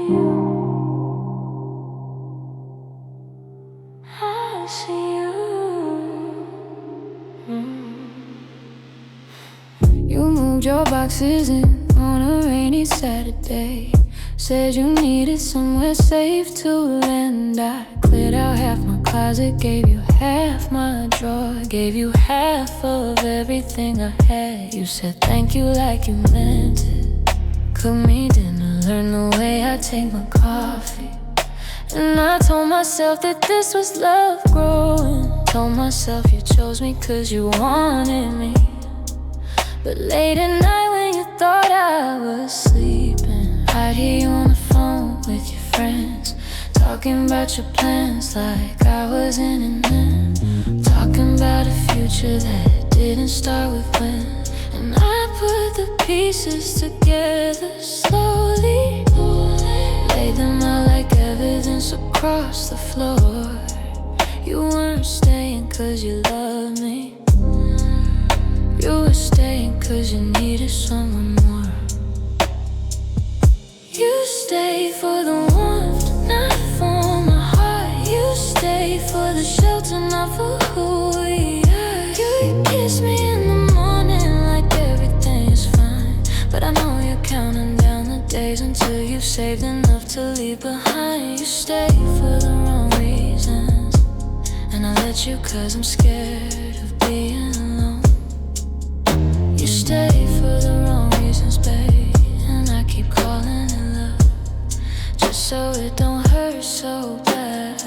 I see you. You moved your boxes in on a rainy Saturday. Said you needed somewhere safe to land. I cleared out half my closet, gave you half my drawer, gave you half of everything I had. You said thank you like you meant it. Cooked me dinner, learned the way I take my coffee. And I told myself that this was love growing. Told myself you chose me 'cause you wanted me. But late at night when you thought I was sleeping, I'd hear you on the phone with your friends, talking about your plans like I wasn't in them. Talking about a future that didn't start with when. And I put the pieces together slowly, laid them out like evidence across the floor. You weren't staying 'cause you loved me. You were staying 'cause you needed someone more. You stayed for the warmth, not for my heart. You stayed for the shelter, not for who we are. You kiss me in the morning like everything is fine, but I know you're counting down the days until you've saved enough to leave behind. You stayed for the wrong reasons, and I let you 'cause I'm scared of being alone. You stay for the wrong reasons, babe, and I keep calling it love, just so it don't hurt so bad.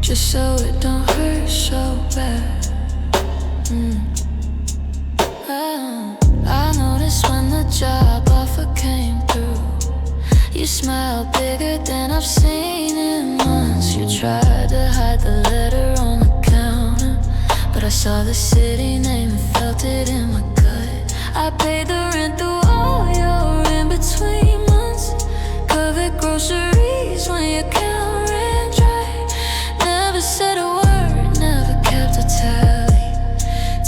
Just so it don't hurt so bad. I noticed when the job offer came through, you smiled bigger than I've seen in months. You tried to hide the letter on the counter, but I saw the city name and felt it in my gut. I paid the rent through all your in-between months, covered groceries when your account ran dry. Never said a word, never kept a tally.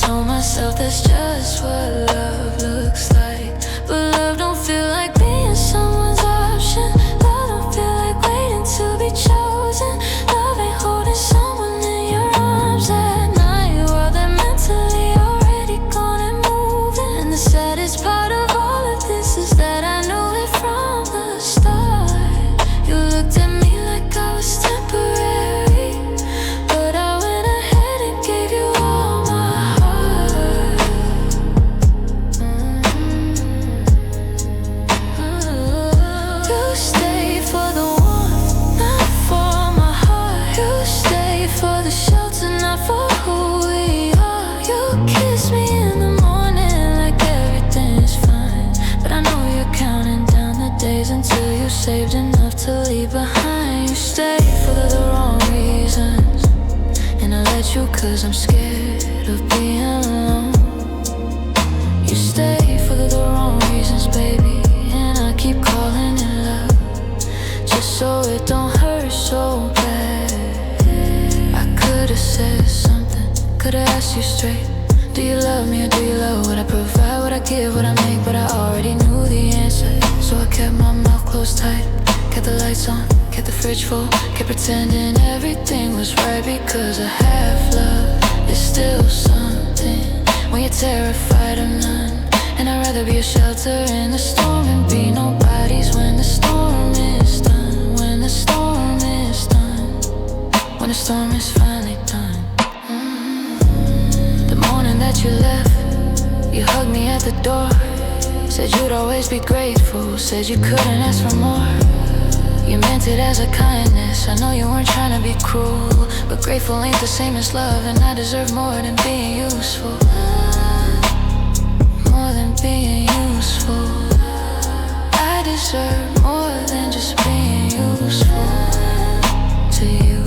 Told myself that's just what love looks like. But love don't feel like being someone's option. Love don't feel like waiting to be chosen. Love ain't holding someone in your arms at night while they're mentally already gone and moving. And the saddest part of all of this is that I knew it from the start. You looked at me like I was temporary, but I went ahead and gave you all my heart. You stayed for the warmth, not for my heart. You stayed for the shelter, not for who we are. You kiss me in the morning like everything's fine, but I know you're counting down the days until you saved enough to leave behind. You stay for the wrong reasons, and I let you 'cause I'm scared of being alone. You stay for the wrong reasons, baby, and I keep calling it love, just so it don't hurt so bad. I could've said something, could've asked you straight. Do you love me or do you love what I provide, what I give, what I make? But I already knew the answer, so I kept my mouth closed tight, kept the lights on, kept the fridge full, kept pretending everything was right, because a half love is still something when you're terrified of none. And I'd rather be a shelter in the storm and be nobody's when the storm is done. When the storm is done, when the storm is finally done. The morning that you left, you hugged me at the door, said you'd always be grateful, said you couldn't ask for more. You meant it as a kindness, I know you weren't trying to be cruel, but grateful ain't the same as love, and I deserve more than being useful. More than being useful. I deserve more than just being useful to you.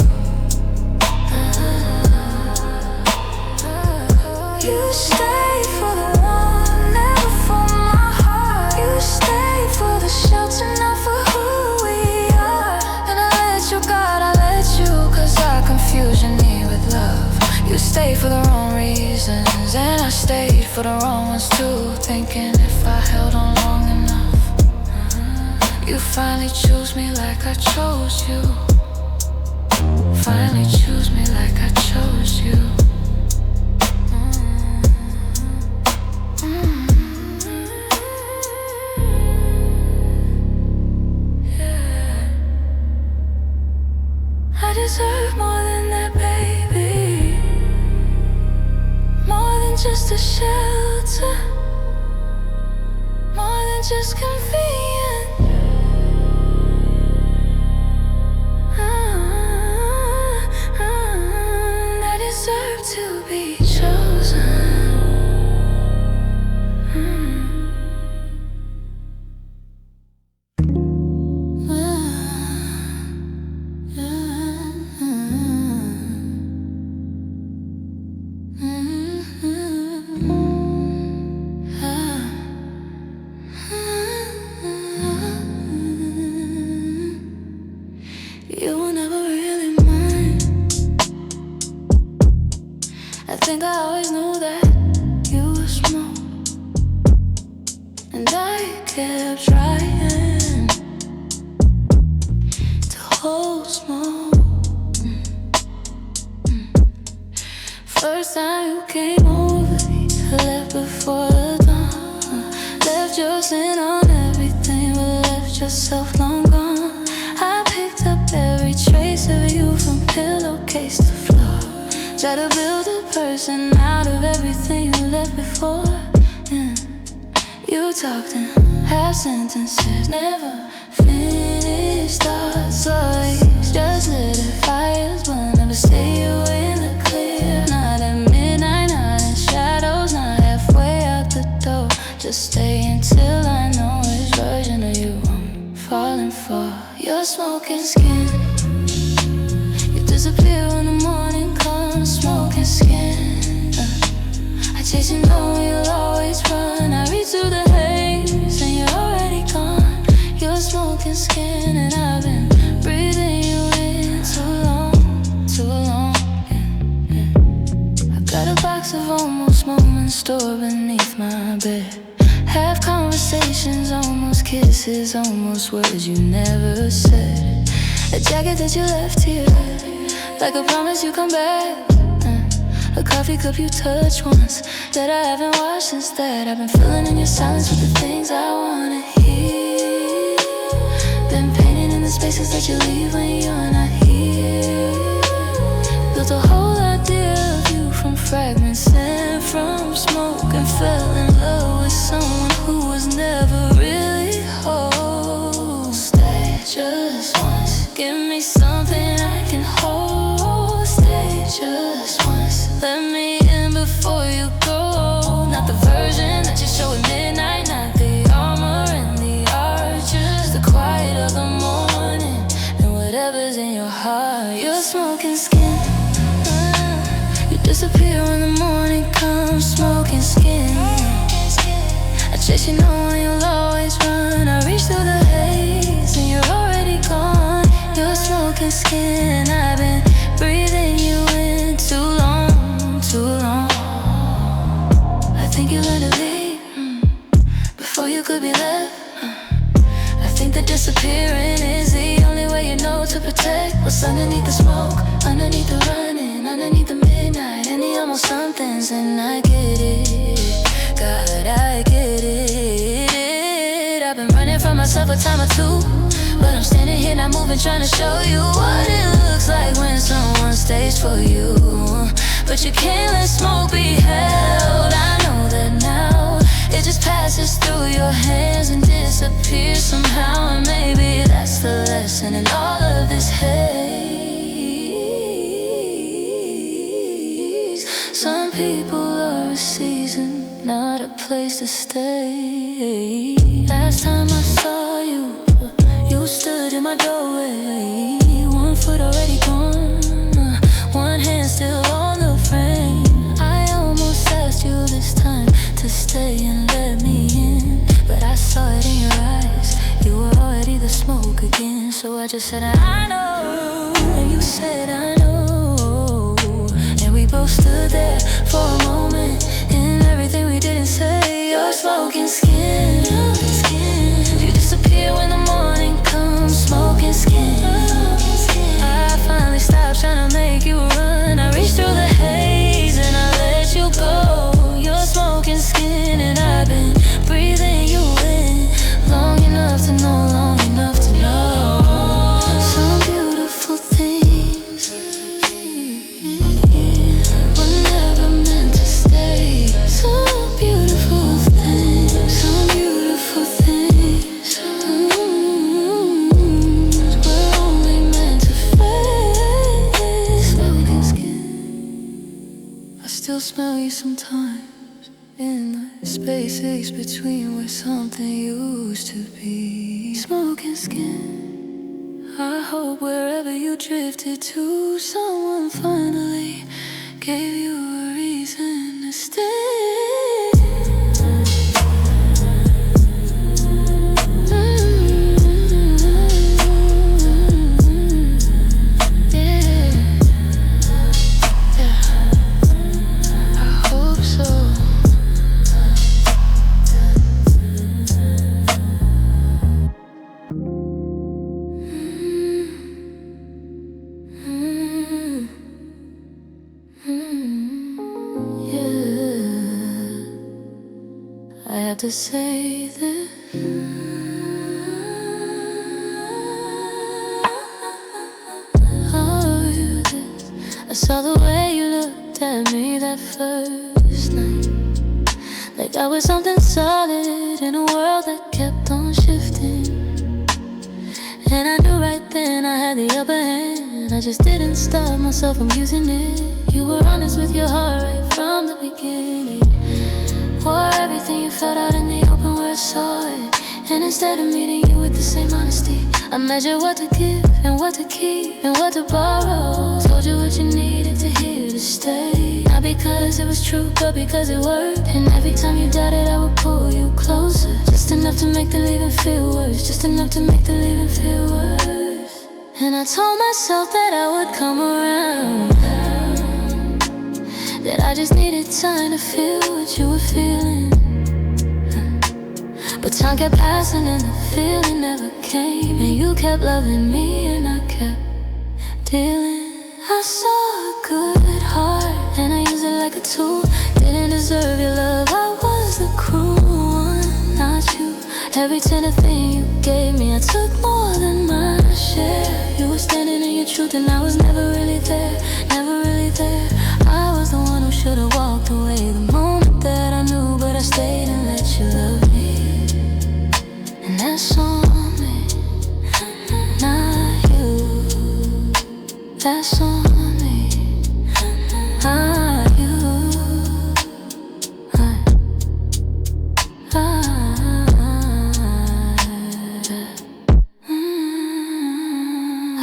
You stay for the one, never for my heart. You stay for the shelter, not for who we are. And I let you, God, I let you, 'cause I confuse your need with love. You stay for the wrong reasons, and I stayed for the wrong ones too, thinking if I held on long enough, You finally choose me like I chose you. Finally choose me like I chose you. Yeah. I deserve more than that, baby. More than just a shelter. More than just convenient. I deserve to be chosen. You were never really mine. I think I always knew that you were small, and I kept trying to hold small. First time you came over, you left before the dawn. Left your scent on everything, but left yourself long gone. I picked up every trace of you from pillowcase to floor. Try to build a person out of everything you left before. Yeah. You talked in half sentences, never finished thoughts. Always just lit fires, but never stay you in the clear. Not at midnight, not in shadows, not halfway out the door. Just stay until I know which version of you I'm falling for. Your smoking skin, you disappear when the morning comes. Smoking skin, I chase you, know you'll always run. I reach through the haze and you're already gone. Your smoking skin, and I've been breathing you in too long, too long. I got a box of almost moments stored beneath my bed. Have conversations, almost kisses, almost words you never said. A jacket that you left here, like a promise you come back. A coffee cup you touched once, that I haven't washed since that. I've been filling in your silence with the things I wanna hear. Been painting in the spaces that you leave when you're not here. Built a whole idea of you from fragments and from smoke, and fell in love with someone who was never really whole. Stay just once, give me something I can hold. Stay just once, let me in before you go. Not the version that you show at midnight, not the armor and the archers, the quiet of the morning and whatever's in your heart. Your smoking skin, you disappear when the morning comes. Smoking skin, I chase you, knowing you'll always run. I reach through the haze and you're already gone. Your smoking skin, I've been breathing you in too long, too long. I think you learned to leave before you could be left. I think that disappearing is the only way you know to protect what's underneath the smoke, underneath the running, underneath the midnight, and the almost somethings. And I get it, God, I get it. I've been running from myself a time or two, but I'm standing here not moving, trying to show you what it looks like when someone stays for you. But you can't let smoke be held, I know that now. It just passes through your hands and disappears somehow. And maybe that's the lesson in all of this haze. Some people are a season, not a place to stay. Last time I saw you, you stood in my doorway. 1 foot already gone, one hand still on the frame. I almost asked you this time to stay and let me in, but I saw it in your eyes, you were already the smoke again. So I just said I know, and you said I know, and we both stood there for a moment, and everything we didn't say. Your smoking skin, you disappear when the morning still smell you sometimes in the spaces between where something used to be. Smoke and skin. I hope wherever you drifted to, someone finally gave you a reason to stay. I have to say that I saw the way you looked at me that first night, like I was something solid in a world that kept on shifting. And I knew right then I had the upper hand. I just didn't stop myself from using it. You were honest with your heart right from the beginning. Pour everything you felt out in the open where I saw it. And instead of meeting you with the same honesty, I measured what to give and what to keep and what to borrow. Told you what you needed to hear to stay. Not because it was true, but because it worked. And every time you doubted, I would pull you closer. Just enough to make the leaving feel worse. Just enough to make the leaving feel worse. And I told myself that I would come around, that I just needed time to feel what you were feeling. But time kept passing and the feeling never came. And you kept loving me and I kept dealing. I saw a good heart and I used it like a tool. Didn't deserve your love, I was the cruel one, not you. Every tender thing you gave me, I took more than my share. You were standing in your truth and I was never really there, never really there. I was the one who should've walked away the moment that I knew, but I stayed and let you love me. And that's on me, not you. That's on me, not you.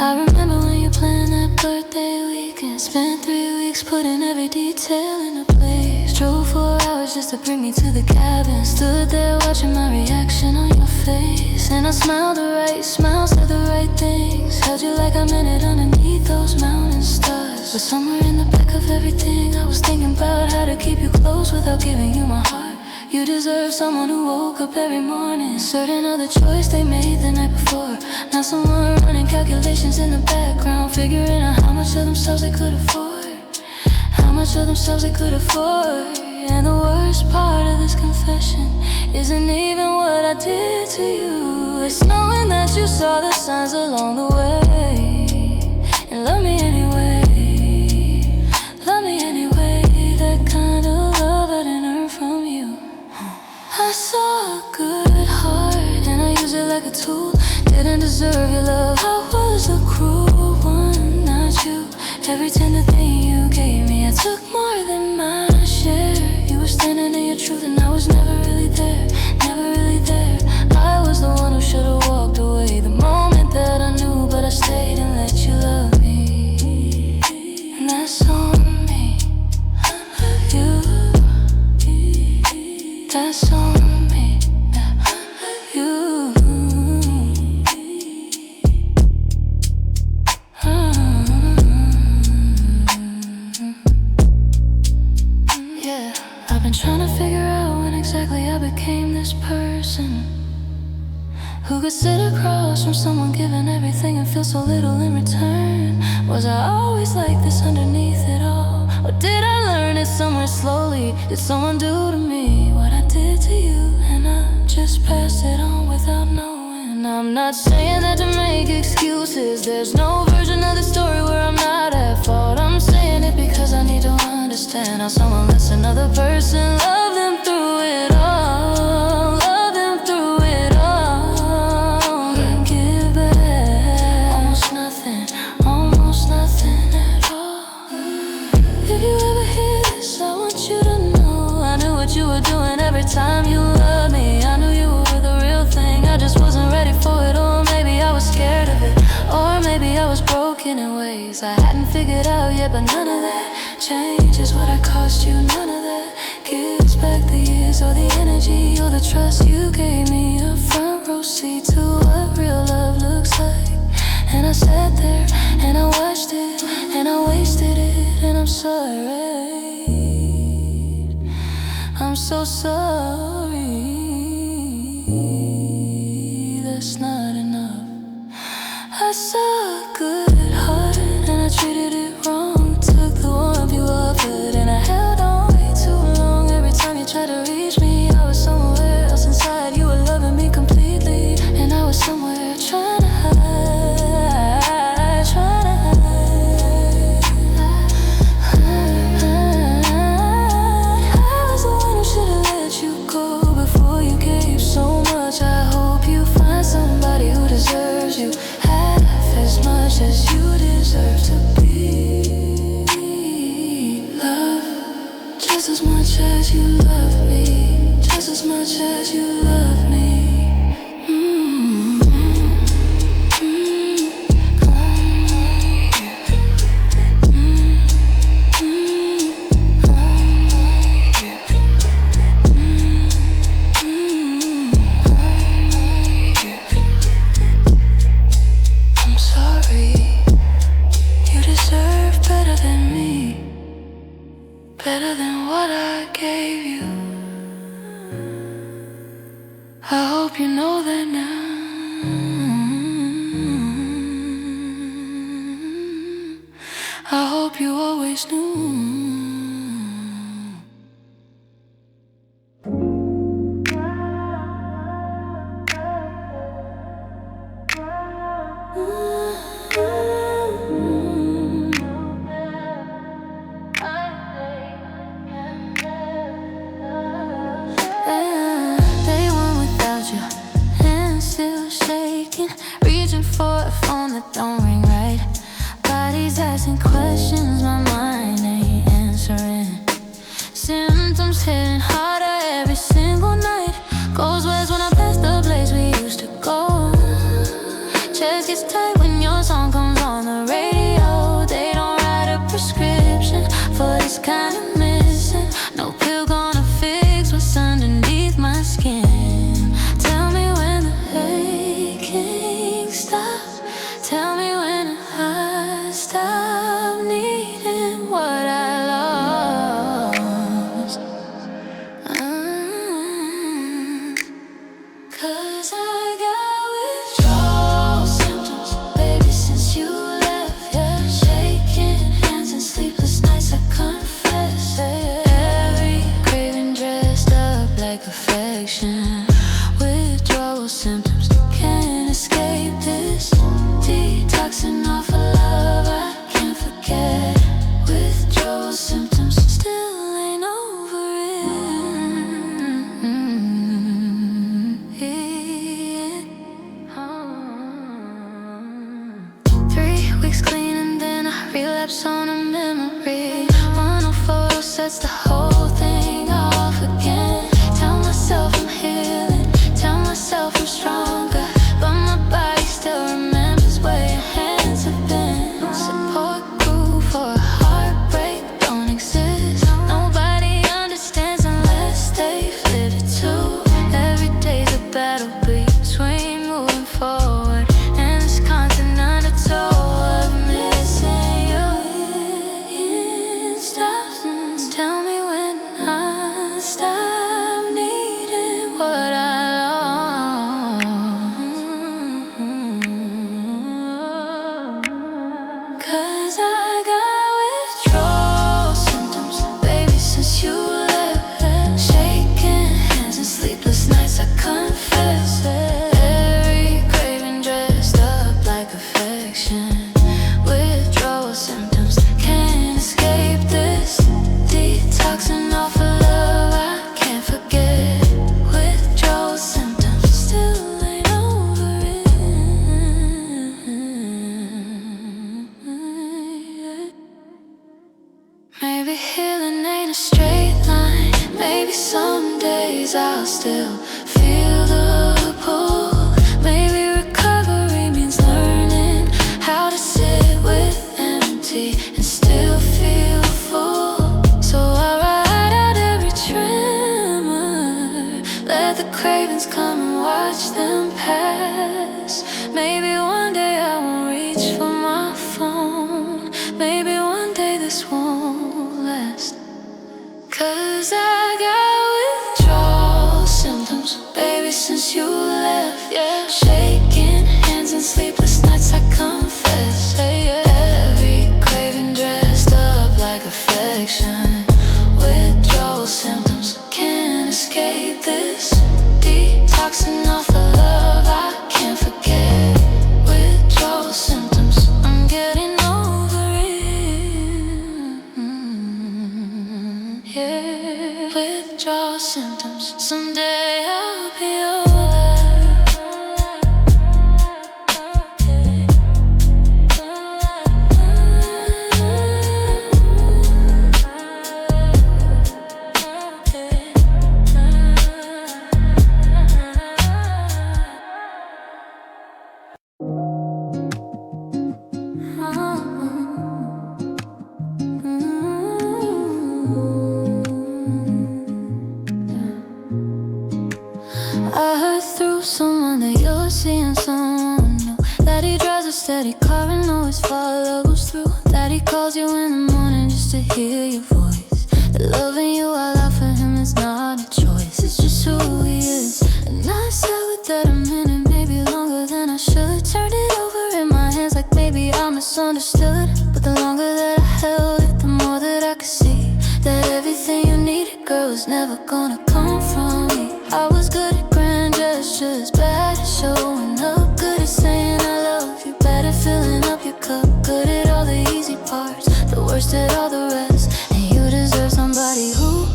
I remember when you planned that birthday weekend. Spent 3 weeks putting every detail into place. Drove 4 hours just to bring me to the cabin. Stood there watching my reaction on your face. And I smiled the right smile, said the right things. Held you like I meant it underneath those mountain stars. But somewhere in the back of everything, I was thinking about how to keep you close without giving you my heart. You deserve someone who woke up every morning certain of the choice they made the night before. Not someone running calculations in the background, figuring out how much of themselves they could afford, how much of themselves they could afford. And the worst part of this confession isn't even what I did to you. It's knowing that you saw the signs along the way and love me anyway, love me anyway. That kind of love I didn't earn from you. I saw a good heart and I used it like a tool. Didn't deserve your love, I was the cruel one, not you. Every tender thing you gave me, I took more than my share. You were standing in your truth and I was never really there, never really there. I was the one who should've walked away the moment that I knew, but I stayed and let you love me. And that's on me, you. That's on me, you. Yeah, I've been trying to figure out when exactly I became this person who could sit across from someone giving everything and feel so little in return. Was I always like this underneath it all? Or did I learn it somewhere slowly? Did someone do to me what I did to you? And I just passed it on without knowing. I'm not saying that to make excuses. There's no version of the story where I'm not at fault. I'm saying it because I need to understand how someone lets another person love them through it all, love them through it all, and give back almost nothing at all. If you ever hear this, I want were doing every time you loved me. I knew you were the real thing, I just wasn't ready for it. Or maybe I was scared of it, or maybe I was broken in ways I hadn't figured out yet. But none of that changes what I cost you. None of that gives back the years or the energy or the trust you gave me. A front row seat to what real love looks like. And I sat there and I watched it and I wasted it. And I'm sorry, I'm so sorry. That's not enough. I saw a good heart and I treated it wrong. Took the warmth you offered and I held on way too long. Every time you tried to reach me, I was somewhere else inside. You were loving me completely and I was somewhere trying to hide, trying to hide. I was the one who should have let you go before you gave so much. I hope you find somebody who deserves you as much as you deserve to be loved. Just as much as you love me, just as much as you love me. Better than what I gave you. I hope you know that now. I hope you always knew. Reaching for a phone that don't ring right. Body's asking questions, my mind ain't answering. Symptoms hitting harder every single night. Goes west when I pass the place we used to go. Chest gets tight when your song comes on the radio. They don't write a prescription for this kind of missing. No pill gonna fix what's underneath my skin. Tell me when the aching stop. Tell me when I stop needing what I lost. 'Cause I got withdrawal symptoms, baby, since you left. Yeah, shaking hands and sleepless nights, I confess. Every craving dressed up like affection. Withdrawal symptoms, can't escape this. Detoxing off of love, I can't forget. Withdrawal symptoms, still ain't over it. 3 weeks clean and then I relapse on a memory. One of photo sets the whole thing off again. Tell myself I'm healing, tell myself I'm stronger, but my body still remembers where your hands have been. Support group for a heartbreak don't exist. Nobody understands unless they've lived it too. Every day's a battle between moving forward and this constant undertow of missing you. It stops. Tell me when I stop needing what I lost. 'Cause I got withdrawal symptoms, baby, since you left. Shaking hands and sleepless nights, I confess. Every craving dressed up like affection. Withdrawal symptoms, can't escape this. Detoxing off of love, I can't forget. Withdrawal symptoms, still ain't over it. Maybe healing ain't a straight line. Maybe maybe some days I'll still feel the pull. Maybe recovery means learning how to sit with empty and still feel full. So I ride out every tremor, let the cravings come and watch them pass. Maybe one day I won't reach for my phone. Maybe one day this won't last. 'Cause I got withdrawal symptoms, baby, since you left. Yeah, shaking hands and sleepless nights, I confess. Every craving dressed up like affection. Withdrawal symptoms, can't escape this. Detoxing off the love I can't forget. Withdrawal symptoms, I'm getting over it. Yeah, withdrawal symptoms, someday I'll be over. I heard through someone that you're seeing someone new, that he drives a steady car and always follows through, that he calls you in the morning just to hear your voice, that loving you all out for him is not a choice, it's just who he is. And I sat with that a minute, maybe longer than I should. Turned it over in my hands like maybe I misunderstood. But the longer that I held it, the more that I could see that everything you needed, girl, was never gonna come from me. I was good at grand gestures, bad at showing up, good at saying I love you, bad at filling up your cup, good at all the easy parts, the worst at all the rest. And you deserve somebody who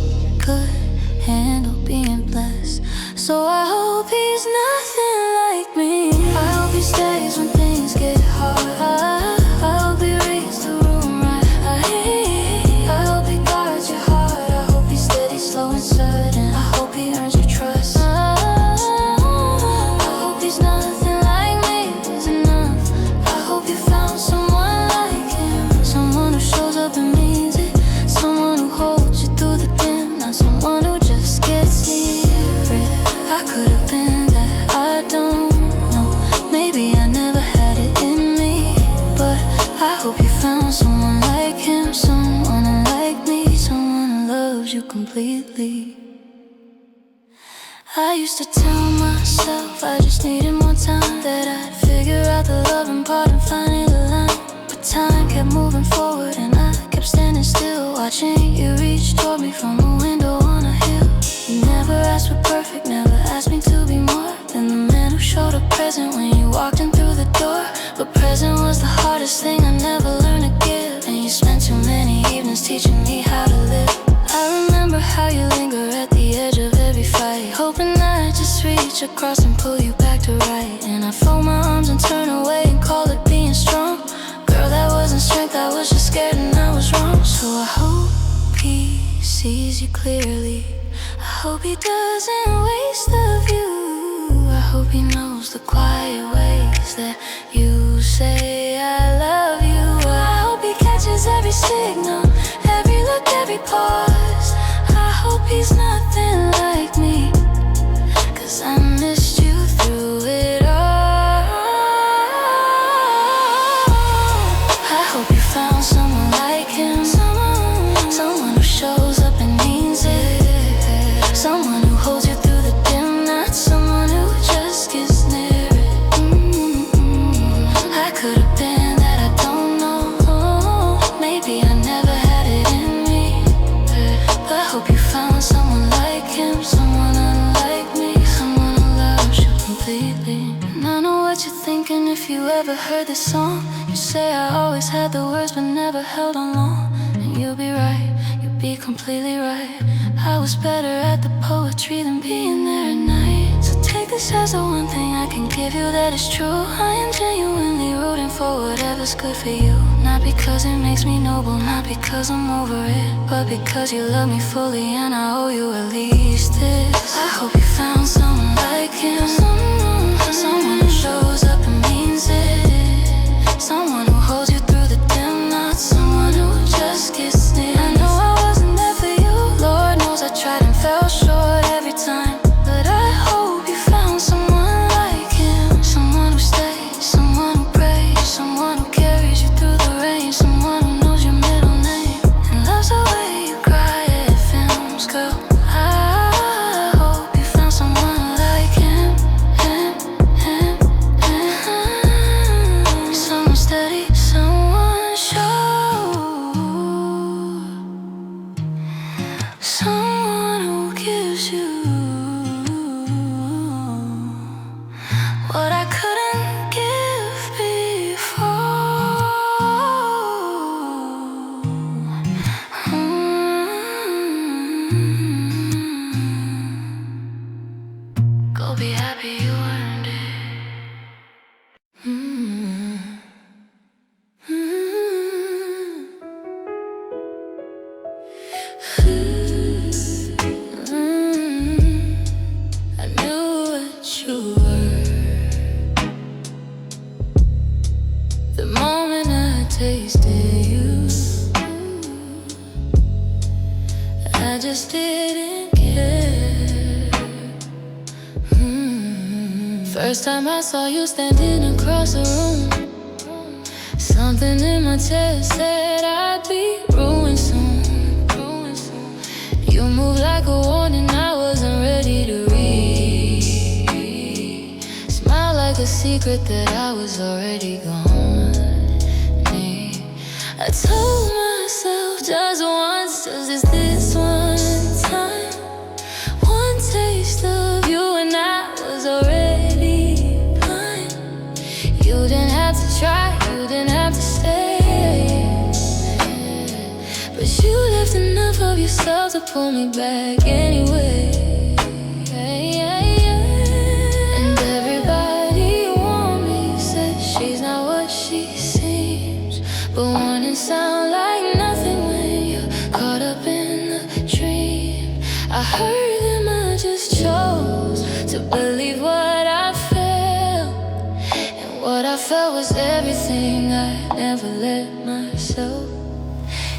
could handle being blessed. So I hope he's nothing like me. I hope he stays when things get hard. I hope he reads the room right. I hope he guards your heart. I hope he's steady, slow and certain. I hope he earns your trust. I hope he's nothing like me is enough. I hope you found someone like him, someone who shows up and means it, someone who holds you through the dim, not someone who just gets near it. I could have been that, I don't know. Maybe I never had it in me, but I hope you found someone like him, someone like me, someone who loves you completely. I used to tell myself I just needed more time, that I'd figure out the loving part and find the line. But time kept moving forward and I kept standing still, watching you reach toward me from a window on a hill. You never asked for perfect, never asked me to be more than the man who showed up present when you walked in through the door. But present was the hardest thing I never learned to give, and you spent too many evenings teaching me how to live. I remember how you linger at the edge of every fight, hoping I'd just reach across and pull you back to right. And I fold my arms and turn away and call it being strong. Girl, that wasn't strength, I was just scared and I was wrong. So I hope he sees you clearly. I hope he doesn't waste the view. I hope he knows the quiet ways that you say I love you. I hope he catches every signal, every look, every pause. I hope he's nothing like me, 'cause I missed you through it all. I hope you found someone like him, someone who shows up and means it, someone who holds you through the dim, not someone who just gets near it. I could have been that, I don't know. Maybe I never had it in me, but I hope you found someone like him, someone unlike me, someone who loves you completely. And I know what you're thinking if you ever heard this song. You say I always had the words but never held on long. And you'll be right, you'll be completely right. I was better at the poetry than being there at night. So take this as the one thing I can give you that is true. I am genuinely rooting for whatever's good for you. Not because it makes me noble, not because I'm over it, but because you love me fully and I owe you at least this. I hope you found someone like him, someone who shows up and means it, someone who holds you through the dim, not someone who just gets near. I know I wasn't there for you, Lord knows I tried and fell short every time, but I hope you found someone like him, someone who stays, someone who prays, someone who carries you through the rain, someone who knows your middle name and loves the way you cry at films, girl. I hope you found someone like him, someone steady, someone sure, someone who gives you what I couldn't give before. Go be happy, you earned it. I knew what you were the moment I tasted you. I just didn't care. First time I saw you standing across the room, something in my chest said I'd be ruined soon. You moved like a warning I wasn't ready to read. Smile like a secret that I was already gone. I told myself just once, just this one time, one taste of you and I was already blind. You didn't have to try, you didn't have to stay, but you left enough of yourself to pull me back anyway. And everybody around me said she's not what she seems, but warnings sound like nothing when you're caught up in the dream. I heard them, I just chose to believe what I felt, and what I felt was everything I never let myself.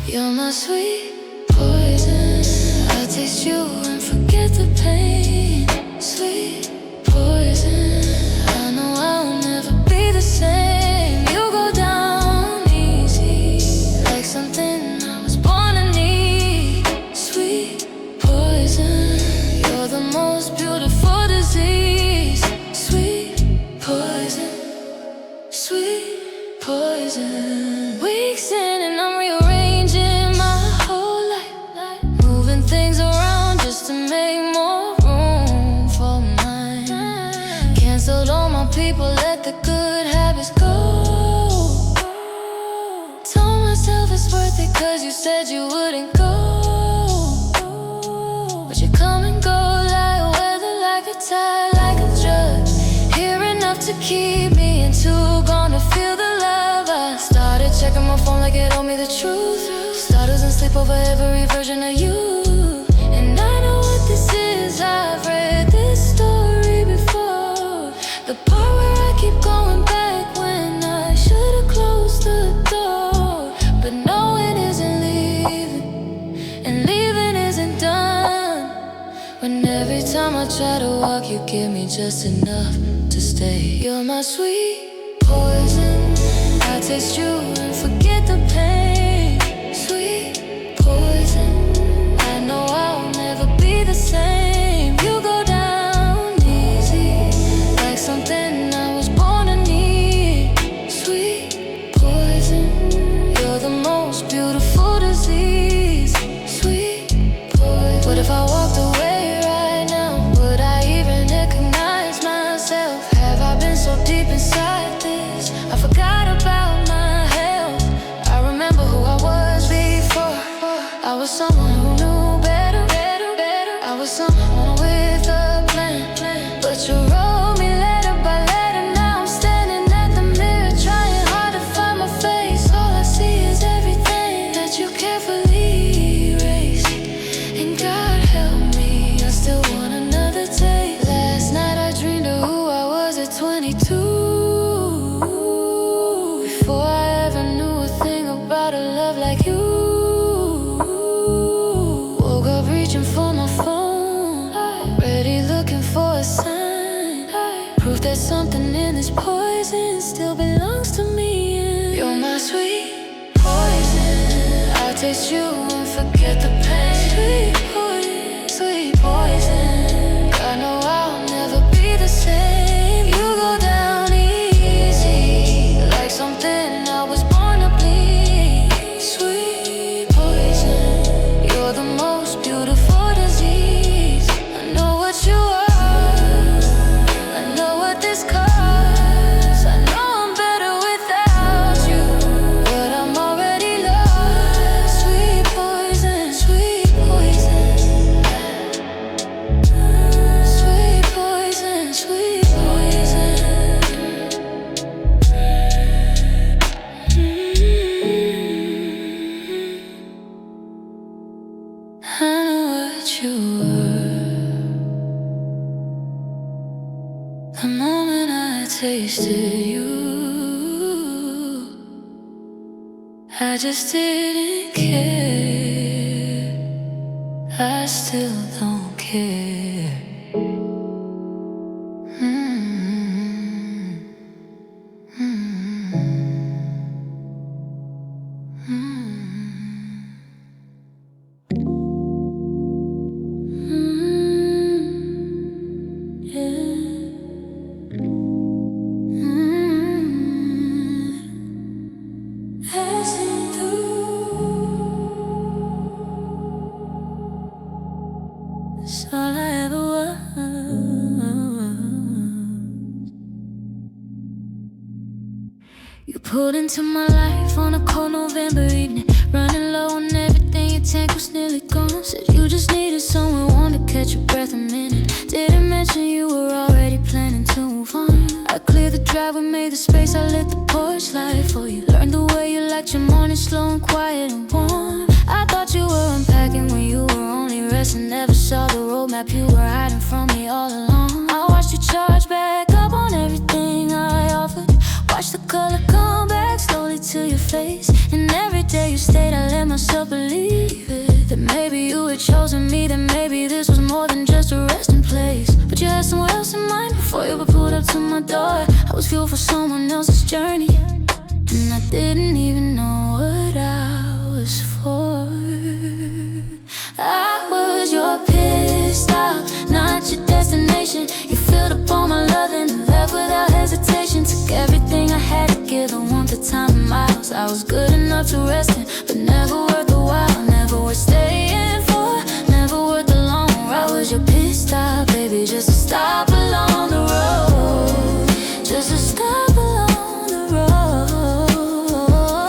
You're my sweet poison, I'll taste you and forget the pain. Sweet poison, I know I'll never be the same. You go down easy, like something I was born to need. Sweet poison, you're the most beautiful disease. Sweet poison, sweet poison. Weeks in and I'm rearranging my whole life, moving things around just to make more room for mine. Canceled all my people, let the good habits go. Told myself it's worth it cause you said you wouldn't go, but you come and go like weather, like a tide, like a drug. Here enough to keep me in two, gonna feel the love. I started checking my phone like it owed me the truth. Started losing sleep over every version of you, and I know what this is. I've read this story before, the part where I keep going back when I should've closed the door. But knowing isn't leaving, and leaving isn't done, when every time I try to walk you give me just enough to stay. You're my sweet poison, I taste you and forget the pain. Sweet poison, I know I'll never be the same. You go down easy, like something I was born to need. Sweet poison, you're the most beautiful disease. Sweet poison. What if I walked away right now? Would I even recognize myself? Have I been so deep inside this? I forgot about my health. I remember who I was before. I was someone who knew better. I was someone with a plan, but But you wrote me letter by letter. Now I'm standing at the mirror, trying hard to find my face. All I see is everything that you carefully erased. And God help me, I still want another taste. Last night I dreamed of who I was at 22. Before I ever knew a thing about a love like you. Woke up reaching for my phone, ready looking for a sign, proof that something in this poison still belongs to me. And you're my sweet poison. I'll taste you and forget the pain. Sweet poison, sweet poison. I know I'll never be the same. You go down easy, like something I was born to bleed. Sweet poison, you're the most beautiful disease. I know what you are, I know what this costs. I know I'm better without you, but I'm already lost. Sweet poison, sweet poison. Sweet poison, sweet poison. I know what you were the moment I tasted you. I just didn't care. I still don't care. Passing through, that's all I ever was. You pulled into my life on a cold November evening, running low on everything, your tank was nearly gone. Said you just needed someone, wanted to catch your breath a minute. Didn't mention you were already planning to move on. I cleared the driveway, made the space, I lit the porch light for you. Learned the way you liked your morning, slow and quiet and warm. I thought you were unpacking when you were only resting. Never saw the roadmap, you were hiding from me all along. I watched you charge back up on everything I offered. Watch the color come back slowly to your face. And every day you stayed, I let myself believe it, that maybe you had chosen me, that maybe this was more than just a resting place. But you had somewhere else in mind before you were pulled up to my door. I was fuel for someone else's journey, and I didn't even know what I was for. I was your pit stop, not your destination. You filled up all my love and left without hesitation. Took everything I had to give, the warmth, the time, and miles. I was good enough to rest in, but never worth the while. Never worth staying for, never worth the long ride. I was your pit stop, baby, just a stop along the road, just a stop along the road.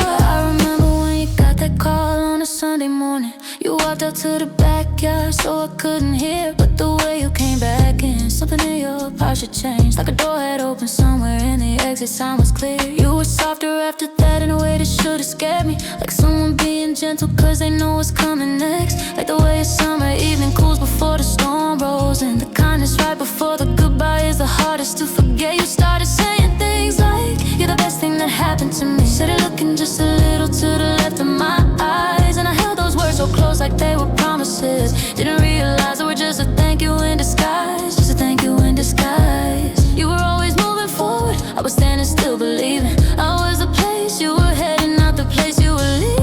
I remember when you got that call on a Sunday morning. You walked out to the backyard so I couldn't hear, but the way you came back in, something in your posture changed. Like a door had opened somewhere and the exit sign was clear. You were softer after that in a way that should've scared me. Like someone being gentle cause they know what's coming next. Like the way a summer evening cools before the storm rolls in. The kindness right before the goodbye is the hardest to forget. You started saying things like, you're the best thing that happened to me. Said it looking just a little to the left of my eyes, and I held those words so close like they were promises. Didn't realize they were just a thank you in disguise, just a thank you in disguise. You were always moving forward, I was standing still believing I was the place you were heading, not the place you were leaving.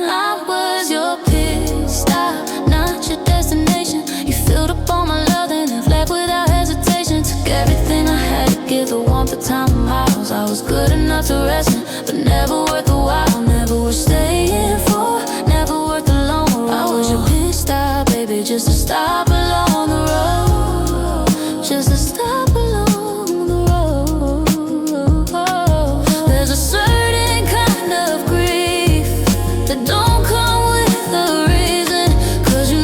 I was your pit stop, not your destination. You filled up all my love and have left without hesitation. Took everything I had to give, the warmth, the time, and miles. I was good enough to rest in, but never worth the while. Never worth staying for, never worth the long road. I was your pit stop, baby, just a stop along the road, just a stop along the road. There's a certain kind of grief that don't come with a reason, cause you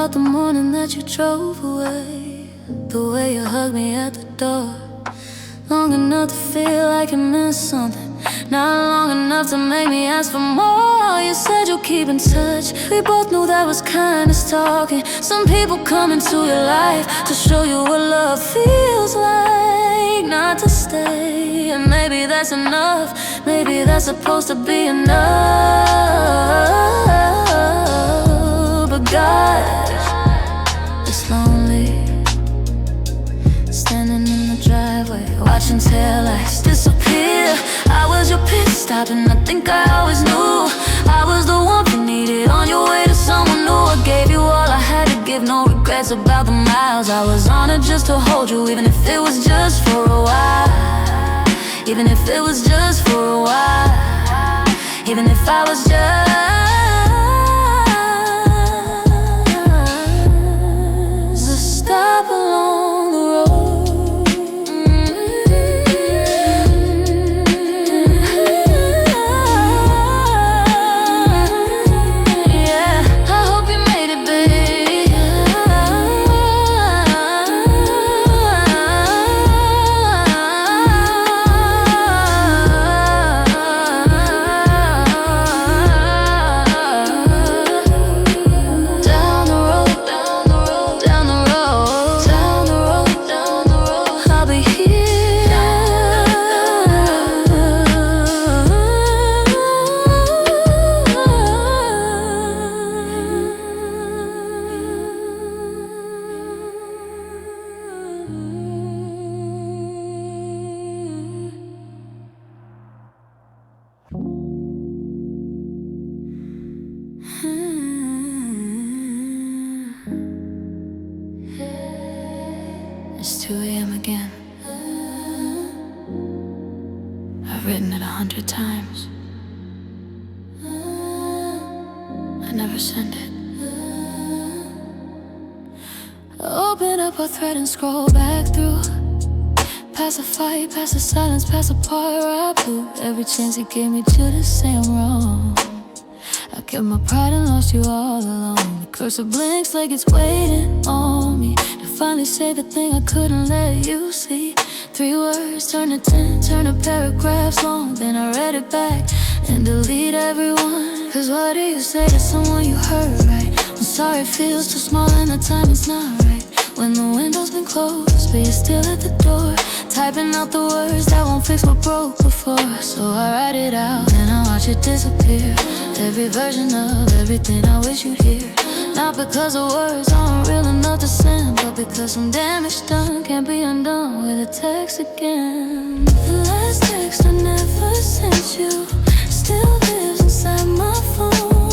about the morning that you drove away, the way you hugged me at the door, long enough to feel like you missed something, not long enough to make me ask for more. You said you'll keep in touch. We both knew that was kinda stalking. Some people come into your life to show you what love feels like, not to stay. And maybe that's enough. Maybe that's supposed to be enough. But God, it's lonely, standing in the driveway, watching taillights disappear. I was your pit stop, and I think I always knew I was the one you needed, on your way to someone new. I gave you all I had to give, no regrets about the miles. I was honored just to hold you, even if it was just for a while. Even if it was just for a while. Even if I was just a stop along the road. It's 2 a.m. again. I've written it 100 times. I never send it. Open up a thread and scroll back through, past the fight, past the silence, past the part where I blew every chance you gave me to just say I'm wrong. I kept my pride and lost you all along. The cursor blinks like it's waiting on me to finally say the thing I couldn't let you see. 3 words turn to 10, turn to paragraphs long. Then I read it back and delete everyone. Cause what do you say to someone you hurt, right? I'm sorry feels too small and the time is not right. When the window's been closed, but you're still at the door, typing out the words that won't fix what broke before. So I write it out and I watch it disappear. Every version of everything I wish you'd hear. Not because the words aren't real enough to send, but because some damage done can't be undone with a text again. The last text I never sent you still lives inside my phone.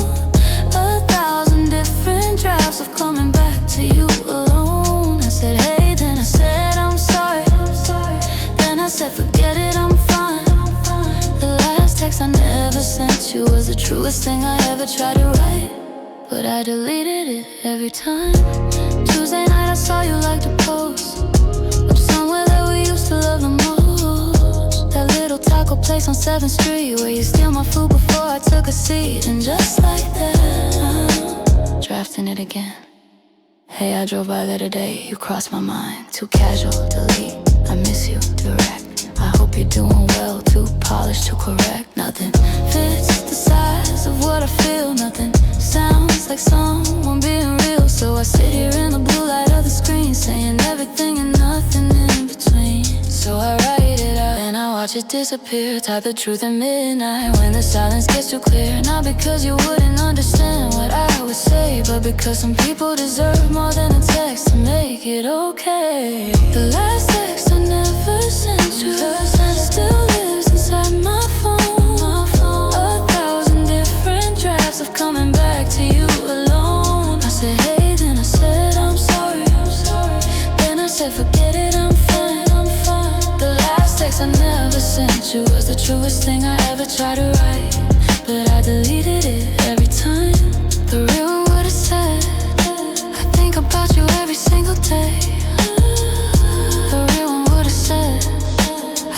1,000 different drafts of coming back to you alone. I said hey, then I said I'm sorry. Then I said forget it, I'm fine. The last text I never sent you was the truest thing I ever tried to write, but I deleted it every time. Tuesday night I saw you like to post of somewhere that we used to love the most. That little taco place on 7th Street where you steal my food before I took a seat. And just like that, I'm drafting it again. Hey, I drove by there today, you crossed my mind. Too casual, delete, I miss you, direct. I hope you're doing well, too polished, too correct. Nothing fits the size of what I feel. Nothing sounds like someone being real. So I sit here in the blue light of the screen, saying everything and nothing in between. So I write it out and I watch it disappear. Type the truth at midnight when the silence gets too clear. Not because you wouldn't understand what I would say, but because some people deserve more than a text to make it okay. The last text I never sent you still lives inside my phone. 1,000 different drafts of coming back to you alone. I said hey, then I said I'm sorry. Then I said forget it, I'm fine. The last text I never sent you was the truest thing I ever tried to write, but I deleted it every time. The real one would've said I think about you every single day. The real one would've said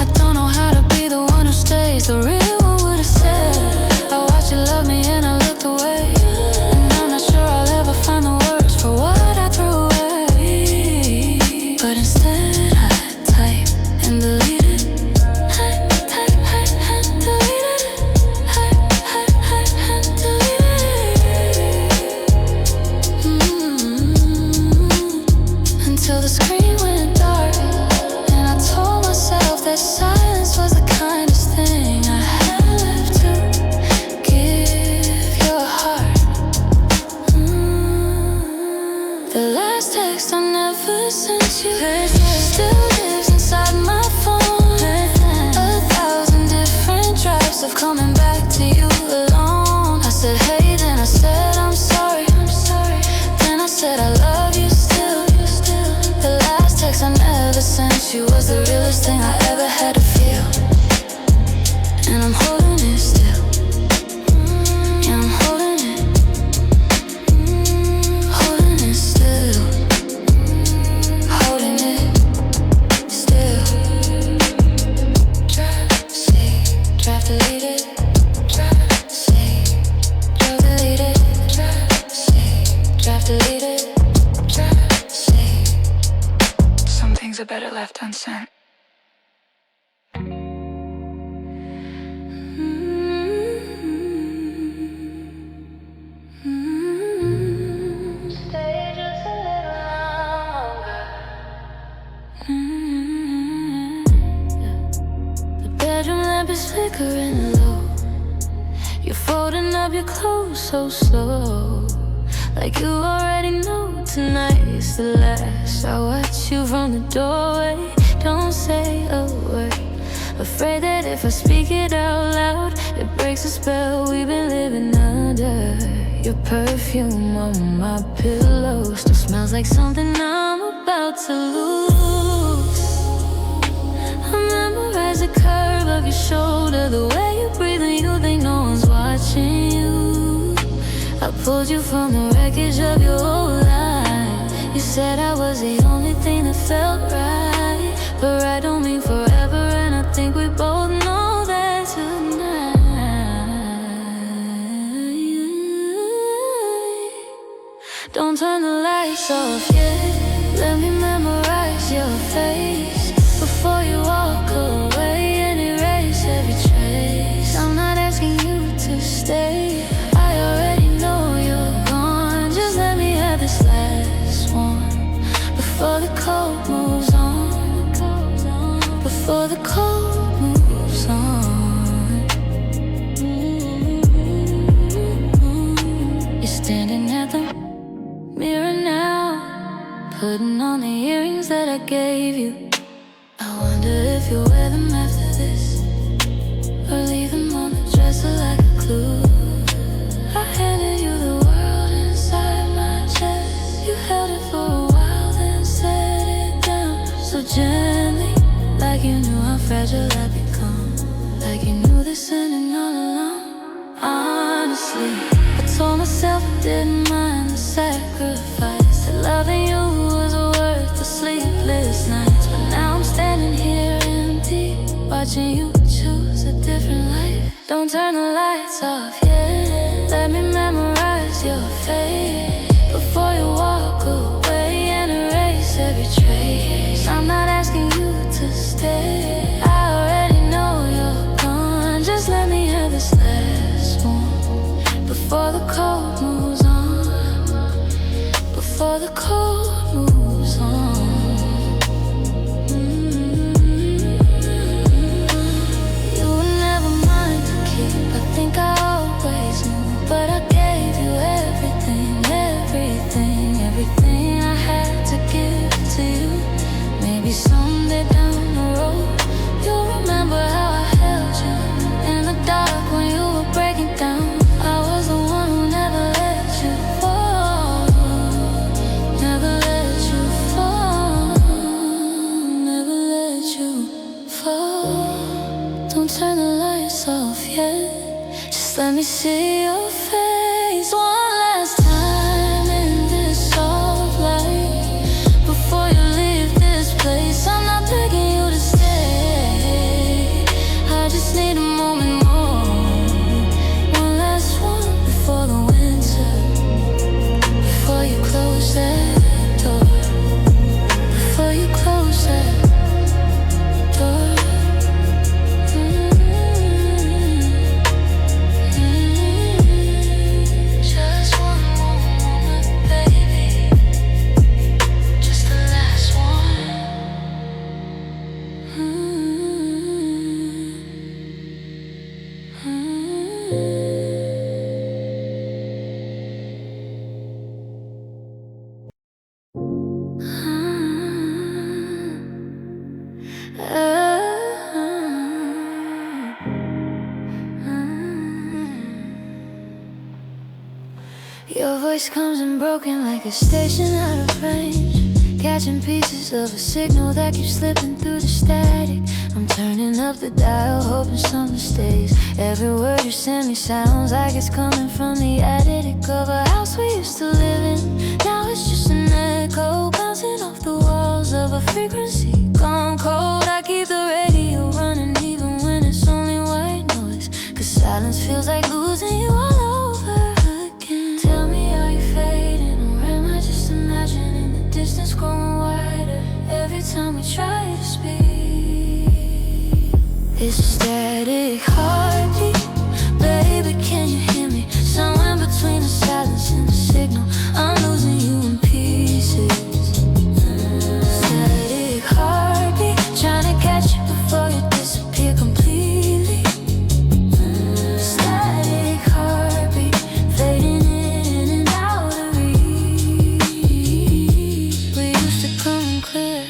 I don't know how to be the one who stays. The real one would've said I watched you love me and I looked away, and I'm not sure I'll ever find the words for what back to you alone. I said hey, then I said I'm sorry. Then I said I love you still. The last text I never sent you was the realest thing I ever had to feel. And I'm holding it still. Yeah, I'm holding it. Holding it still. Holding it still. Draft deleted. Draft deleted. Draft deleted. Some things are better left unsent. Stay just a little longer. The bedroom lamp is flickering low. You're folding up your clothes so slow, like you already know tonight's the last. I watch you from the doorway, don't say a word. Afraid that if I speak it out loud, it breaks the spell we've been living under. Your perfume on my pillow still smells like something I'm about to lose. I memorize the curve of your shoulder, the way you breathe when you think no one's watching you. I pulled you from the wreckage of your whole life. You said I was the only thing that felt right, but right don't mean forever, and I think we both know that tonight. Don't turn the lights off yet. Let me memorize your face before you walk away and erase every trace. I'm not asking you to stay. I already know you're gone. Just let me have this last one before the cold moves on. Before the cold moves on. You're standing at the mirror now, putting on the earrings that I gave you. I wonder if you'll wear them after this, or leave them on the dresser like a clue. I handed you the world inside my chest. You held it for a while, then set it down so gently, like you knew how fragile I'd become, like you knew this ending all along. Honestly, I told myself I didn't mind the sacrifice, that loving you was worth the sleepless nights. But now I'm standing here empty, watching you choose a different life. Don't turn the lights off yet. Let me memorize your face before you walk away and erase every trace. I'm not asking you to stay. I already know you're gone. Just let me have this last one before the cold moves on. Before the cold moves on. You were never mine to keep. I think I always knew, but I gave you everything, everything I had to give to you. Maybe someday down the road you'll remember how I held you in the dark when you were breaking down. I was the one who never let you fall, never let you fall, never let you fall. Don't turn the lights off yet. Just let me see your face one last time in this soft light before you leave this place. I'm not begging you to stay. I just need a moment more. One last one before the winter, before you close that door, before you close that door. Your voice comes in broken like a station out of range, catching pieces of a signal that keeps slipping through the static. I'm turning up the dial, hoping something stays. Every word you send me sounds like it's coming from the attic of a house we used to live in. Now it's just an echo bouncing off the walls of a frequency gone cold. I keep the radio running even when it's only white noise, 'cause silence feels like losing you all over again. Tell me, are you fading, or am I just imagining the distance growing wider every time we try to speak? It's a static heartbeat. Baby, can you hear me? Somewhere between the silence and the signal, I'm losing you in pieces. Static heartbeat, trying to catch you before you disappear completely. Static heartbeat, fading in and out of reach. We used to come clear,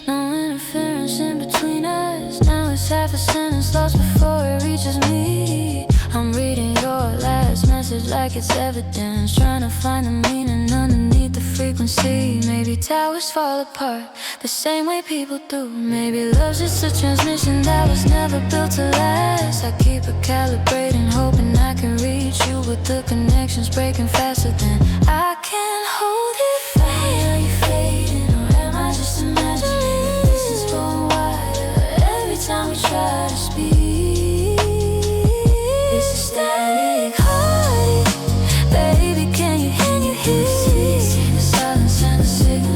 no interference in between us. Now it's half a sentence lost before it reaches me. I'm reading your last message like it's evidence, trying to find the meaning underneath the frequency. Maybe towers fall apart the same way people do. Maybe love's just a transmission that was never built to last. I keep it calibrating, hoping I can reach you, but the connection's breaking faster than I can hold it. Are you fading, or am I just imagining this is going wider every time we try to speak? It's a static heartbeat. Baby, can you hear the silence and the signal?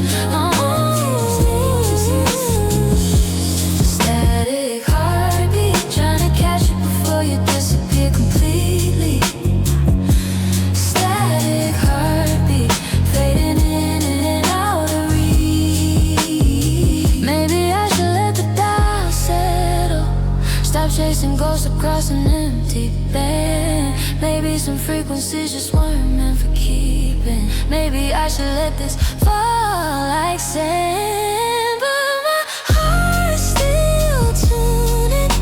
Static heartbeat, trying to catch you before you disappear completely. Static heartbeat, fading in and out of reach. Maybe I should let the dial settle, stop chasing ghosts across an empty bed. Maybe some frequencies just weren't meant for keeping. Maybe I should let this fall like sand, but my heart's still tuning,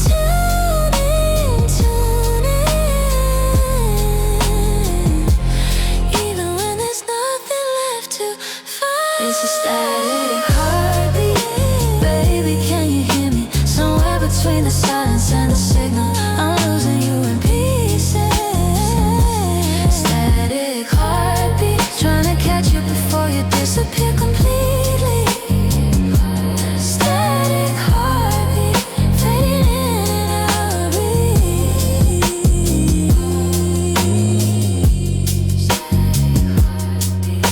tuning, tuning. Even when there's nothing left to find. It's a static heartbeat. Baby, can you hear me? Somewhere between the silence and the signal, I'm losing you in pieces. Static heartbeat, trying to catch you before you disappear completely. Static heartbeat, fading in and out of reach. Static heartbeat,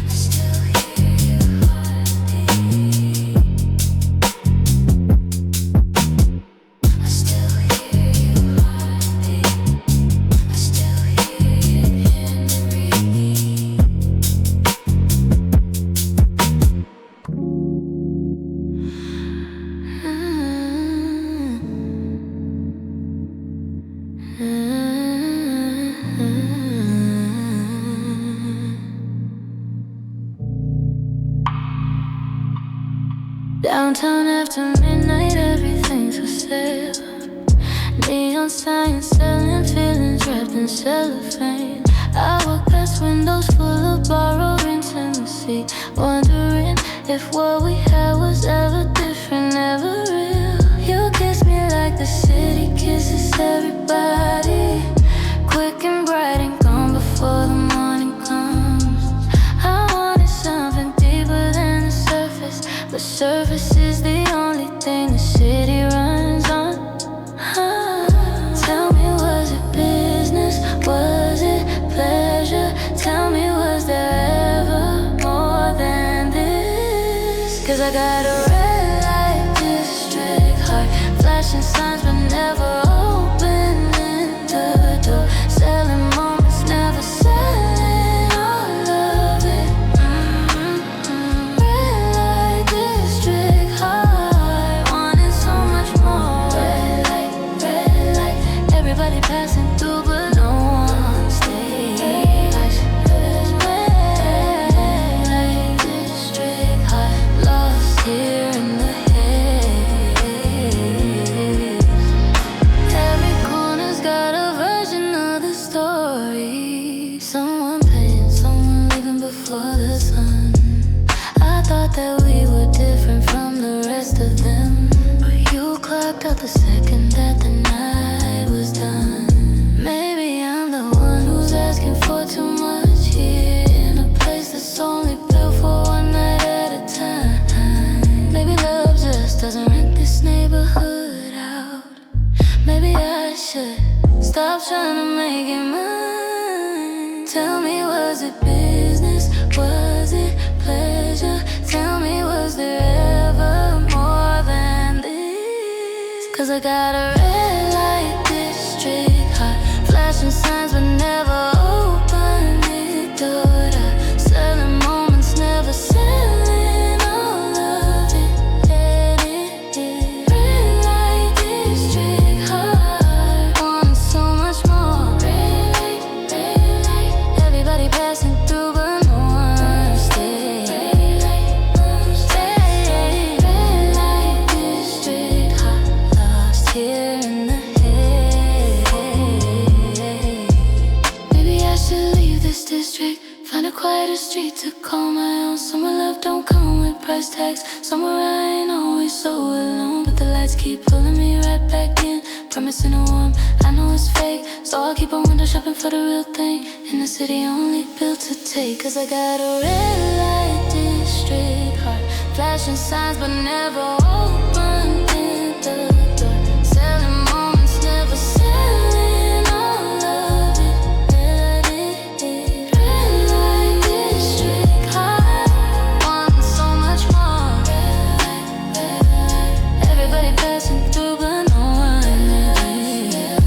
I still hear you heartbeat. I still hear you heartbeat. I still hear you in the reach. Downtown after midnight, everything's for sale. Neon signs selling feelings wrapped in cellophane. I walk past windows full of borrowed intimacy, wondering if what we had was ever different, ever real. You kiss me like the city kisses everybody, quick and bright and gone before the morning comes. I wanted something deeper than the surface, but surface is the only thing the city runs on. Tell me, was it business? Was it pleasure? Tell me, was there ever more than this? 'Cause I got a red light district heart, flashing signs but never opening the door. Selling moments, never selling all of it. Red light district heart, wanting so much more. Red light, everybody passing through but no one stays. Red light district heart, lost here in the haze. Every corner's got a version of the story. should stop trying to make it mine. Tell me, was it business? Was it pleasure? Tell me, was there ever more than this? 'Cause I got a red light district, hot flashing signs but never open it door. Selling moments, never selling all of it. Red light district, hot, wanting so much more. Red light, everybody passing through but no one stay. Red light district, hot, lost here in the head. Maybe I should leave this district, find a quieter street to call my own. Somewhere love don't come with price tags, somewhere I ain't always so alone. But the lights keep pulling me right back in, promising a warm, I know it's fake, so I'll keep on window shopping for the real thing. In the city only built to take. 'Cause I got a red light district, heart flashing signs but never opened the door. Selling moments, never selling all of it. Red light district, heart, wanting so much more. Everybody passing through but no one leaving.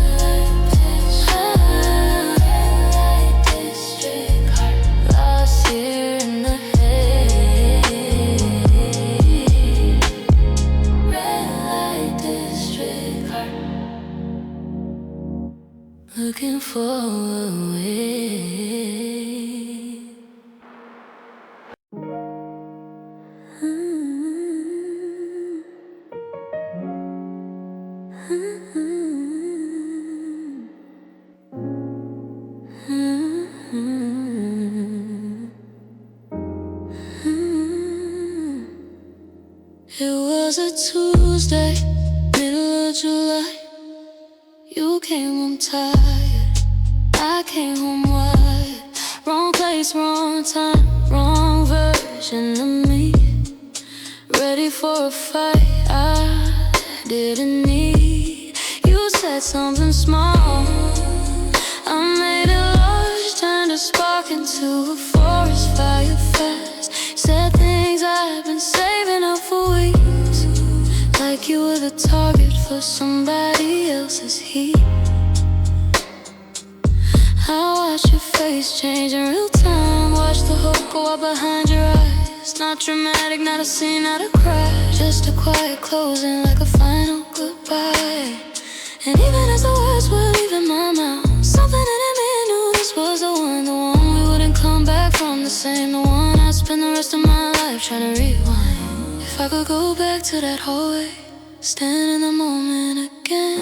Red light district, heart, lost here in the head. Red light district, heart, looking for a way. It was a Tuesday, middle of July. You came home tired, I came home wired. Wrong place, wrong time, wrong version of me. Ready for a fight I didn't need. You said something small, I made it large, turned a spark into a forest fire fast. Said things I've been saving up for weeks, like you were the target for somebody else's heat. I watch your face change in real time, watch the hope go out behind your eyes. Not dramatic, not a scene, not a cry, just a quiet closing, like a final goodbye. And even as the words were leaving my mouth, something in me knew this was the one we wouldn't come back from the same, the one I'd spend the rest of my life trying to rewind. If I could go back to that hallway, stand in the moment again,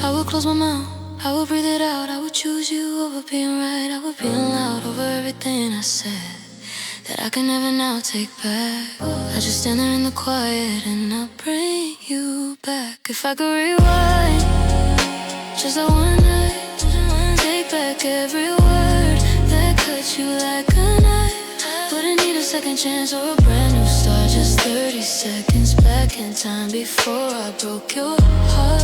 I would close my mouth, I would breathe it out, I would choose you over being right, I would be loud over everything I said that I can never now take back. I just stand there in the quiet and I'll bring you back. If I could rewind, just that one night, take back every word that cut you like a knife. Wouldn't need a second chance or a brand new start, just 30 seconds back in time before I broke your heart.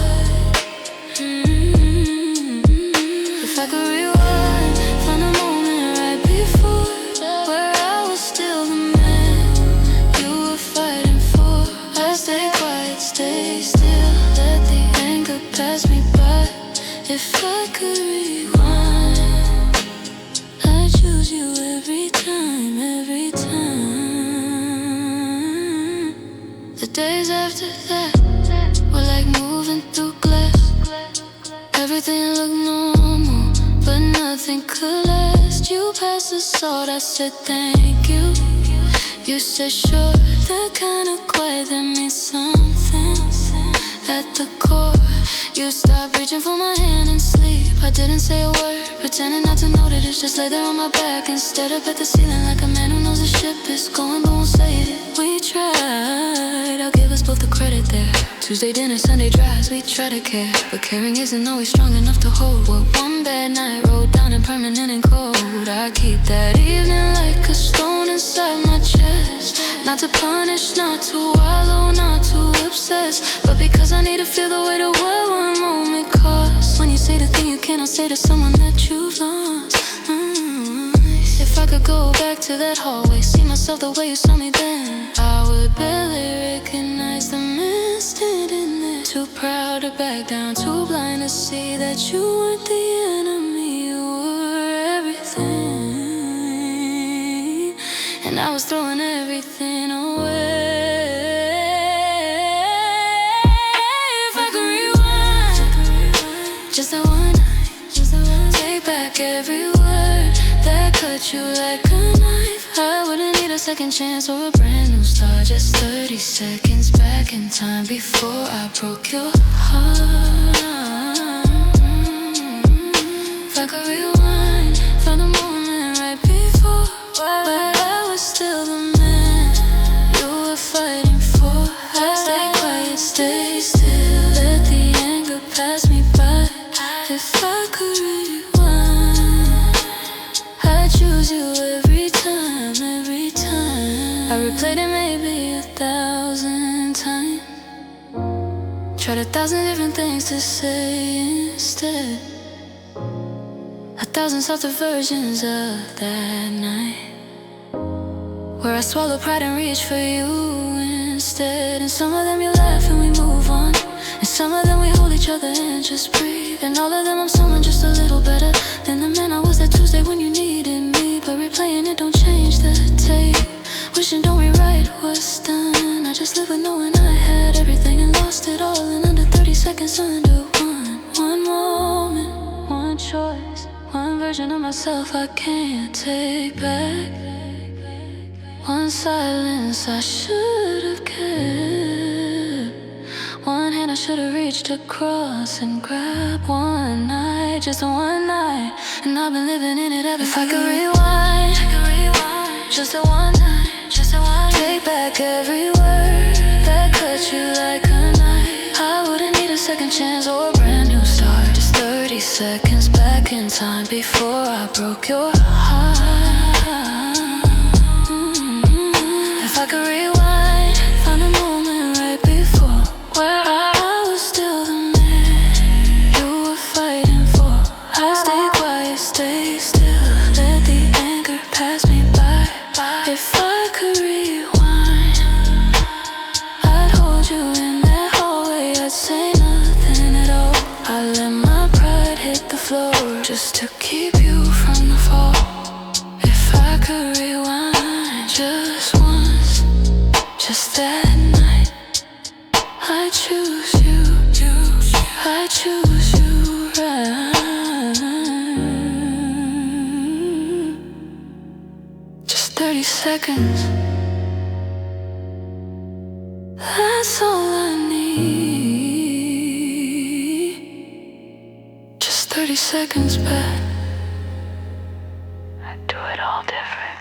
If I could rewind, find a moment right before, where I was still the man you were fighting for. I stay quiet, stay still, let the anger pass me by. If I could rewind, I'd choose you every time, every time. The days after that were like moving through glass. Everything looked normal, but nothing could last. You passed the salt, I said thank you. You said sure, that kind of quiet that means something. At the core, you stopped reaching for my hand in sleep. I didn't say a word, pretending not to notice. Just lay there on my back and stared up at the ceiling like a man who knows the ship is going but won't say it. We tried, I'll give us both the credit there. Tuesday dinner, Sunday drives, we try to care, but caring isn't always strong enough to hold. What one bad night rolled down and permanent and cold. I keep that evening like a stone inside my chest. Not to punish, not to wallow, not to obsess, but because I need to feel the weight of what one moment costs. When you say the thing you cannot say to someone that you've lost. If I could go back to that hallway, see myself the way you saw me then, I would barely recognize the man standing there. Too proud to back down, too blind to see that you weren't the enemy, you were everything. And I was throwing everything away. If I could rewind, just that one night, take back every word that cut you like a knife. I wouldn't need a second chance or a brand new start. Just 30 seconds back in time before I broke your heart. If I could rewind, find the moment right before, where I was still the man you were fighting for. Stay quiet, stay still, let the anger pass me by. If I could rewind, I'd choose you every time, every time. I replayed it maybe 1,000 times, tried 1,000 different things to say instead, 1,000 softer versions of that night, where I swallow pride and reach for you instead. And some of them you laugh and we move on, and some of them we hold each other and just breathe. And all of them I'm someone just a little better than the man I was that Tuesday when you needed me. But replaying it don't change the tape, wishing don't rewrite what's done. I just live with knowing I had everything and lost it all in under 30 seconds, under one moment, one choice, one version of myself I can't take back, one silence I should have kept, one hand I should have reached across and grabbed. One night, just one night, and I've been living in it ever. If I could rewind, just that one night, take back every word that cut you like a knife. I wouldn't need a second chance or a brand new start. Just 30 seconds back in time before I broke your heart. If I could rewind, find a moment right before, where I was still the man you were fighting for. Stay quiet, stay still, let the anger pass me by. If I could rewind, I'd hold you in that hallway, I'd say nothing at all. I'd let my pride hit the floor just to keep you from the fall. If I could rewind just once, just that night, I choose you, I choose you right. Just 30 seconds, that's all I need. Just 30 seconds back, I'd do it all different.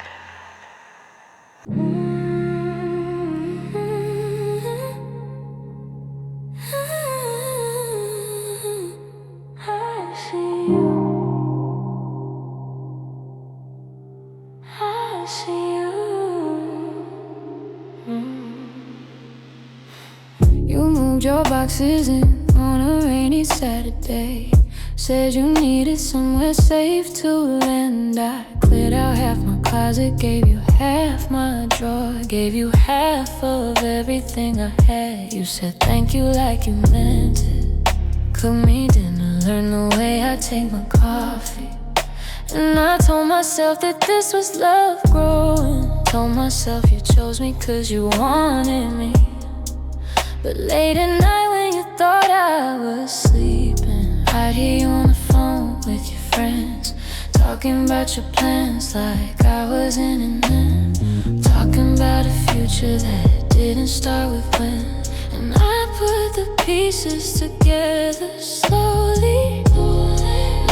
You moved your boxes in on a rainy Saturday. Said you needed somewhere safe to land. I cleared out half my closet, gave you half my drawer, gave you half of everything I had. You said thank you like you meant it. Cooked me dinner, learned the way I take my coffee. And I told myself that this was love growing. Told myself you chose me 'cause you wanted me. But late at night when you thought I was sleeping, I'd hear you on the phone with your friends, talking about your plans like I wasn't in them. Talking about a future that didn't start with when. And I put the pieces together slowly,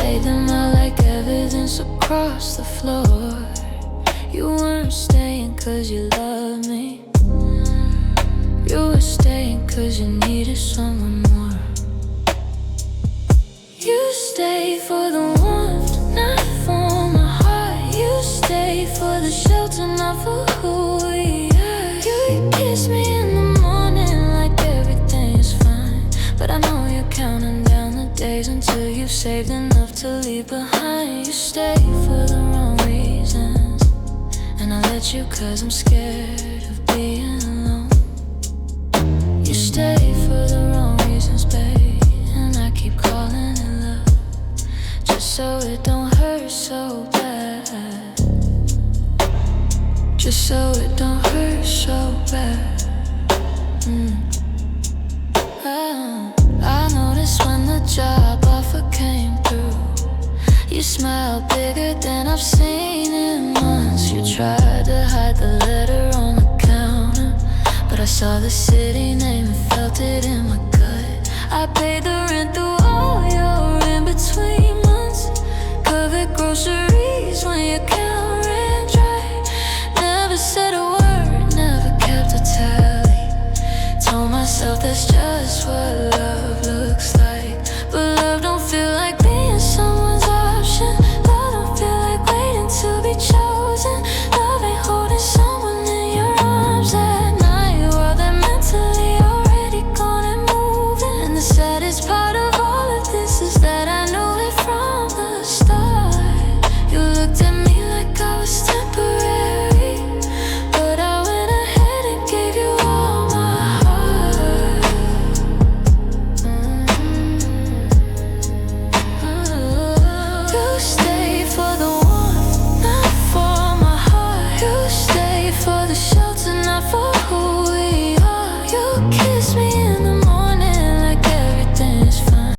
laid them out like evidence across the floor. You weren't staying 'cause you loved me. You were staying 'cause you needed someone more. You stayed for the warmth, not for my heart. You stayed for the shelter, not for who we are. You kiss me in the morning like everything is fine, but I know you're counting down the days until you've saved enough to leave behind. You stay for the wrong reasons, and I let you 'cause I'm scared of being alone. You stay for the wrong reasons, babe, and I keep calling it love, just so it don't hurt so bad. Just so it don't hurt so bad. I noticed when the job offer came through, you smiled bigger than I've seen in months. You tried to hide the letter on the counter, but I saw the city name and felt it in my gut. I paid the rent through all your in-between months, covered groceries when your account ran dry. Never said a word, never kept a tally. Told myself that's just what love looks like, but love don't feel like being someone's option. Love don't feel like waiting to be chosen. Love ain't holding someone in your arms at night while they're mentally already gone and moving. And the saddest part of all of this is that I knew it from the start. You looked at me like I was temporary, but I went ahead and gave you all my heart. You stay